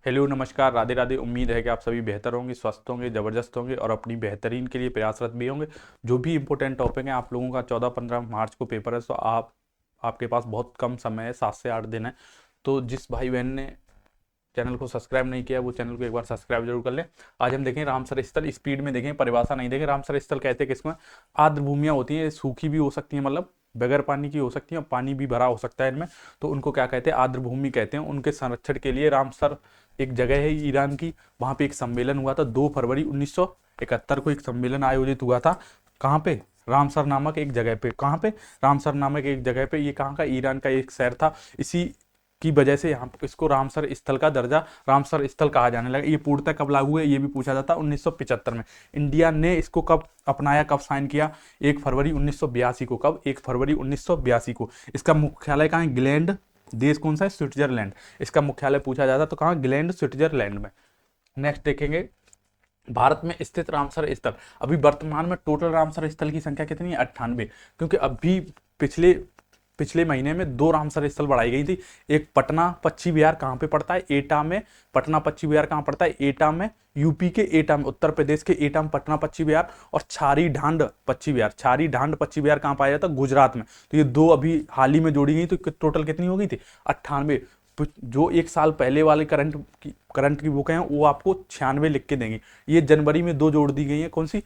Hello नमस्कार राधे राधे। उम्मीद है कि आप सभी बेहतर होंगे, स्वस्थ होंगे, ज़बरदस्त होंगे और अपनी बेहतरीन के लिए प्रयासरत भी होंगे। जो भी इंपॉर्टेंट टॉपिक है, आप लोगों का 14-15 मार्च को पेपर है, तो आपके पास बहुत कम समय है, 7 से 8 दिन है। तो जिस भाई बहन ने चैनल को सब्सक्राइब नहीं किया वो चैनल को एक बार सब्सक्राइब जरूर कर लें। आज हम देखें रामसर स्थल, स्पीड में देखें, परिभाषा नहीं देखें। रामसर स्थल कहते हैं किसको? आर्द्र भूमियाँ होती हैं, सूखी भी हो सकती हैं, मतलब बगैर पानी की हो सकती हैं, पानी भी भरा हो सकता है इनमें, तो उनको क्या कहते हैं? आर्द्र भूमि कहते हैं। उनके संरक्षण के लिए रामसर एक जगह है ईरान की, वहाँ पे एक सम्मेलन हुआ था 2 फरवरी 1971 को। एक सम्मेलन आयोजित हुआ था कहाँ पे? रामसर नामक एक जगह पे। कहाँ पे? रामसर नामक एक जगह पे। ये कहाँ का? ईरान का एक शहर था। इसी की वजह से यहाँ इसको रामसर स्थल का दर्जा, रामसर स्थल कहा जाने लगा। ये पूर्णतः कब लागू है ये भी पूछा जाता है, 1975 में। इंडिया ने इसको कब अपनाया, कब साइन किया? 1 फरवरी 1982 को। कब? 1 फरवरी 1982 को। इसका मुख्यालय कहाँ है? ग्लैंड। देश कौन सा है? स्विट्जरलैंड। इसका मुख्यालय पूछा जाता तो कहाँ? ग्लैंड, स्विट्जरलैंड में। नेक्स्ट देखेंगे, भारत में स्थित रामसर स्थल। अभी वर्तमान में टोटल रामसर स्थल की संख्या कितनी है? 98। क्योंकि अभी पिछले पिछले महीने में 2 रामसर स्थल बढ़ाई गई थी। एक पटना पश्चिम बिहार, कहाँ पे पड़ता है? एटा में। पटना पश्चिम बिहार कहाँ पड़ता है? एटा में। यूपी के एटा में, उत्तर प्रदेश के एटा में पटना पश्चिम बिहार। और छारी ढांड पश्चिम बिहार, छारी ढांड पश्चिम बिहार कहाँ पाया जाता है? गुजरात में। तो ये 2 अभी हाल ही में जोड़ी गई, तो टोटल कितनी हो गई थी? 98। जो एक साल पहले वाले करंट की बुक हैं वो आपको 96 लिख के देंगे। ये जनवरी में 2 जोड़ दी गई है। कौन सी?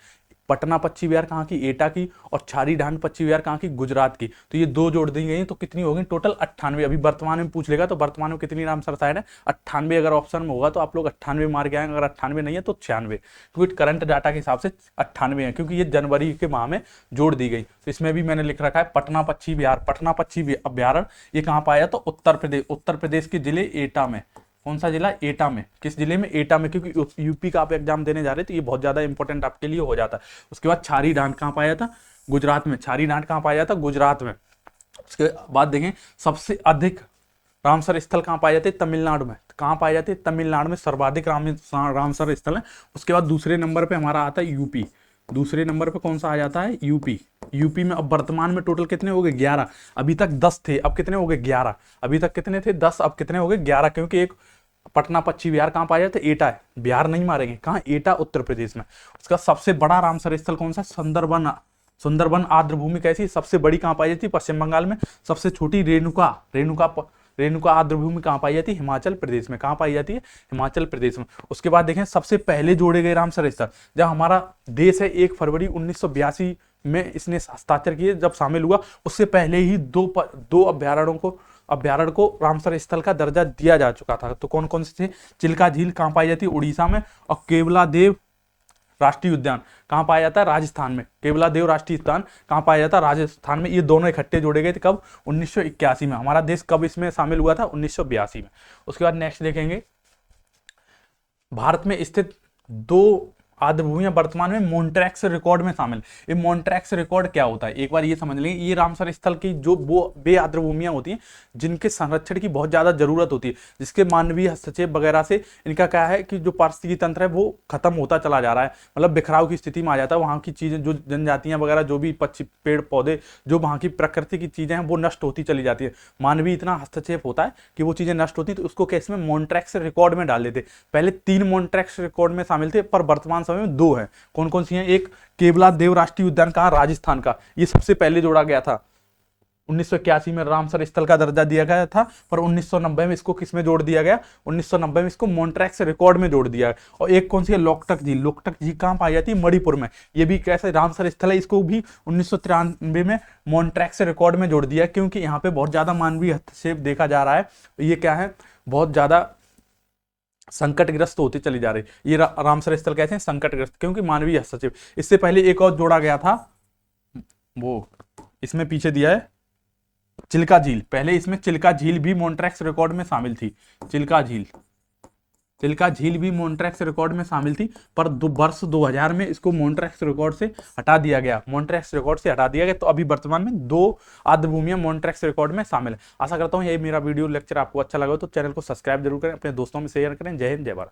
पटना पश्चिम बिहार कहाँ की? एटा की। और छारी ढांड पश्चिम बिहार कहाँ की? गुजरात की। तो ये 2 जोड़ दी गई हैं, तो कितनी हो गई टोटल? 98। अभी वर्तमान में पूछ लेगा तो वर्तमान में कितनी रामसर साइट है? 98। अगर ऑप्शन में होगा तो आप लोग 98 मार के आएंगे, अगर 98 नहीं है तो 96, क्योंकि करंट डाटा के हिसाब से 98 है, क्योंकि ये जनवरी के माह में जोड़ दी गई। तो इसमें भी मैंने लिख रखा है पटना पश्चिम बिहार। पटना पश्चिम बिहार ये कहाँ पाया? तो उत्तर प्रदेश। उत्तर प्रदेश के जिले एटा में। कौन सा जिला? एटा में। किस जिले में? एटा में, क्योंकि यूपी का आप एग्जाम देने जा रहे हैं तो ये बहुत ज्यादा इंपॉर्टेंट आपके लिए हो जाता है। उसके बाद छारी डांड कहाँ पाया था? गुजरात में। छारी डांड कहाँ पाया था? गुजरात में। उसके बाद देखें, सबसे अधिक रामसर स्थल कहाँ पाए जाते हैं? तमिलनाडु में। कहाँ पाए जाते हैं? तमिलनाडु में सर्वाधिक रामसर स्थल है। उसके बाद दूसरे नंबर पे हमारा आता है यूपी। दूसरे नंबर पे कौन सा आ जाता है? यूपी। यूपी में अब वर्तमान में टोटल कितने हो गए? 11। अभी तक 10 थे, अब कितने हो गए? 11। अभी तक कितने थे? 10, अब कितने हो गए? 11, क्योंकि एक पटना पश्चिम बिहार कहाँ पाया जाता है? एटा है। बिहार नहीं मारेंगे, कहाँ? एटा उत्तर प्रदेश में। उसका सबसे बड़ा रामसर स्थल कौन सा? सुंदरबन। सुंदरबन आर्द्र भूमि कैसी? सबसे बड़ी कहाँ पाई जाती है? पश्चिम बंगाल में। सबसे छोटी रेणुका। रेणुका आर्द्र भूमि कहाँ पाई जाती है? हिमाचल प्रदेश में। कहाँ पाई जाती है? हिमाचल प्रदेश में। उसके बाद देखें, सबसे पहले जोड़े गए रामसर स्थल, जब हमारा देश है 1 फरवरी 1982 में इसने हस्ताक्षर किए, जब शामिल हुआ, उससे पहले ही दो अभ्यारण्य को रामसर स्थल का दर्जा दिया जा चुका था। तो कौन कौन से थे? चिल्का झील कहाँ पाई जाती है? उड़ीसा में। और केवला देव राष्ट्रीय उद्यान कहाँ पाया जाता है? राजस्थान में। केवला देव राष्ट्रीय उद्यान कहाँ पाया जाता है? राजस्थान में। ये दोनों इकट्ठे जोड़े गए थे कब? 1981 में। हमारा देश कब इसमें शामिल हुआ था? 1982 में। उसके बाद नेक्स्ट देखेंगे, भारत में स्थित 2 आर्द्र भूमियां वर्तमान में मॉन्ट्रैक्स रिकॉर्ड में शामिल। ये मॉन्ट्रैक्स रिकॉर्ड क्या होता है एक बार ये समझ लेंगे। ये रामसर स्थल की जो वो बे आर्द्र भूमियां होती हैं जिनके संरक्षण की बहुत ज्यादा जरूरत होती है, जिसके मानवीय हस्तक्षेप वगैरह से इनका क्या है कि जो पारिस्थितिकी तंत्र है वो खत्म होता चला जा रहा है, मतलब बिखराव की स्थिति में आ जाता है। वहाँ की चीजें, जो जनजातियां वगैरह, जो भी पक्षी, पेड़ पौधे, जो वहाँ की प्रकृति की चीजें हैं वो नष्ट होती चली जाती है। मानवीय इतना हस्तक्षेप होता है कि वो चीजें नष्ट होती है, तो उसको केस में मॉन्ट्रैक्स रिकॉर्ड में डाल देते। पहले 3 मॉन्ट्रैक्स रिकॉर्ड में शामिल थे, पर वर्तमान समय में 2 हैं। कौन कौन सी हैं? एक केवला देव राष्ट्रीय उद्यान कहाँ? राजस्थान का। ये सबसे पहले जोड़ा गया था। 1981 में रामसर स्थल का दर्जा दिया गया था, पर 1990 में इसको किस में जोड़ दिया गया? 1990 में इसको मॉन्ट्रैक्स रिकॉर्ड में जोड़ दिया गया। और एक कौन सी है? लोकटक झील। लोकटक झील कहाँ पाई जाती है? मणिपुर में। ये भी कैसे रामसर स्थल है, इसको भी 1993 में मॉन्ट्रैक्स रिकॉर्ड में जोड़ दिया, क्योंकि यहाँ पे बहुत ज्यादा मानवीय हस्तक्षेप देखा जा रहा है। ये क्या है? बहुत ज्यादा संकटग्रस्त होती चली जा रही। ये रामसर स्थल कैसे हैं? संकटग्रस्त, क्योंकि मानवीय हस्तक्षेप। इससे पहले एक और जोड़ा गया था, वो इसमें पीछे दिया है, चिल्का झील। पहले इसमें चिल्का झील भी मॉन्ट्रैक्स रिकॉर्ड में शामिल थी। चिल्का झील भी मॉन्ट्रैक्स रिकॉर्ड में शामिल थी, पर वर्ष 2000 में इसको मॉन्ट्रैक्स रिकॉर्ड से हटा दिया गया। मॉन्ट्रैक्स रिकॉर्ड से हटा दिया गया, तो अभी वर्तमान में 2 आर्द्र भूमियां मॉन्ट्रैक्स रिकॉर्ड में शामिल है। आशा करता हूं ये मेरा वीडियो लेक्चर आपको अच्छा लगा तो चैनल को सब्सक्राइब जरूर करें, अपने दोस्तों में शेयर करें। जय हिंद, जय भारत।